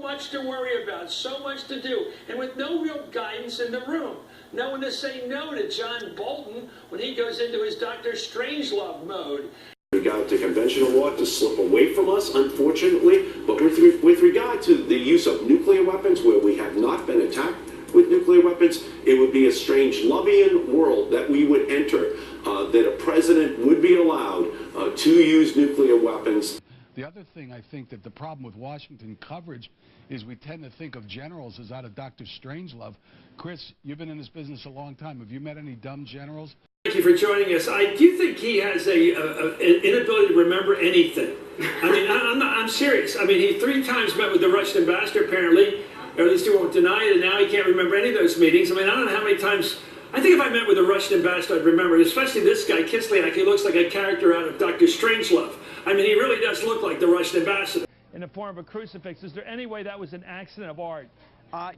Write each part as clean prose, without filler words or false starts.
much to worry about, so much to do, and with no real guidance in the room. No one to say no to John Bolton when he goes into his Dr. Strangelove mode. We got the conventional law to slip away from us, unfortunately, but with regard to the use of nuclear weapons, where we have not been attacked with nuclear weapons, it would be a strange Lovian world that we would enter, that a president would be allowed to use nuclear weapons. The other thing I think that the problem with Washington coverage is we tend to think of generals as out of Dr. Strangelove. Chris, you've been in this business a long time. Have you met any dumb generals? Thank you for joining us. I do think he has an inability to remember anything. I mean, I'm serious. I mean, he 3 times met with the Russian ambassador, apparently, or at least he won't deny it, and now he can't remember any of those meetings. I mean, I don't know how many times. I think if I met with a Russian ambassador, I'd remember it, especially this guy, Kislyak. He looks like a character out of Dr. Strangelove. I mean, he really does look like the Russian ambassador. In the form of a crucifix, is there any way that was an accident of art?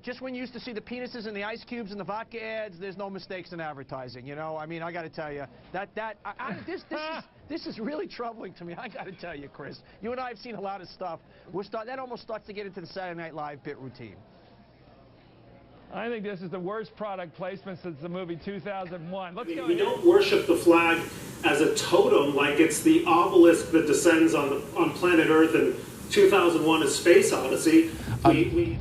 Just when you used to see the penises and the ice cubes and the vodka ads, there's no mistakes in advertising, you know? I mean, I got to tell you, this is really troubling to me. I got to tell you, Chris. You and I have seen a lot of stuff. That almost starts to get into the Saturday Night Live bit routine. I think this is the worst product placement since the movie 2001. Let's go. We don't worship the flag as a totem like it's the obelisk that descends on planet Earth in 2001: A Space Odyssey.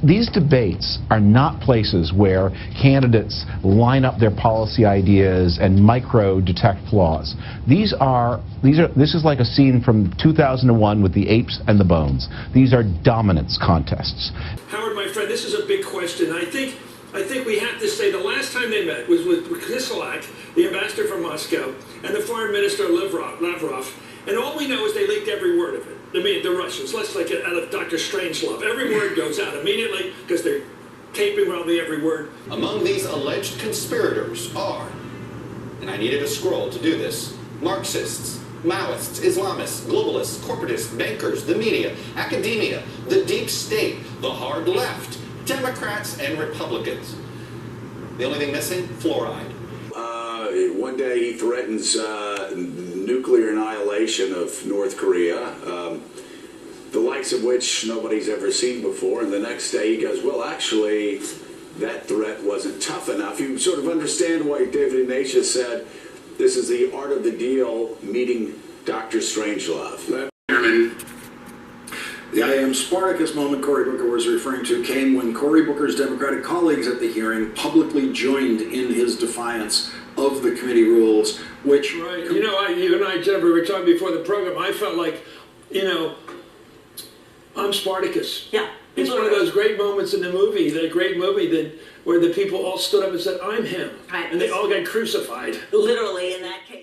These debates are not places where candidates line up their policy ideas and micro-detect flaws. This is like a scene from 2001 with the apes and the bones. These are dominance contests. Howard, my friend, this is a big question. I think we have to say the last time they met was with Kislyak, the ambassador from Moscow, and the foreign minister Lavrov. And all we know is they leaked every word of it. I mean, the Russians, let's like it out of Dr. Strangelove. Every word goes out immediately because they're taping probably every word. Among these alleged conspirators are, and I needed a scroll to do this, Marxists, Maoists, Islamists, globalists, corporatists, bankers, the media, academia, the deep state, the hard left, Democrats, and Republicans. The only thing missing? Fluoride. One day he threatens nuclear annihilation of North Korea, the likes of which nobody's ever seen before, and the next day he goes, well, actually, that threat wasn't tough enough. You sort of understand why David Ignatius said this is the art of the deal meeting Dr. Strangelove. The I am Spartacus moment Cory Booker was referring to came when Cory Booker's Democratic colleagues at the hearing publicly joined in his defiance of the committee rules, which... Right. You know, you and I, Jennifer, were talking before the program, I felt like, you know, I'm Spartacus. Yeah. It's one of those great moments in the movie, that great movie where the people all stood up and said, I'm him. Right. And they all got crucified. Literally, in that case.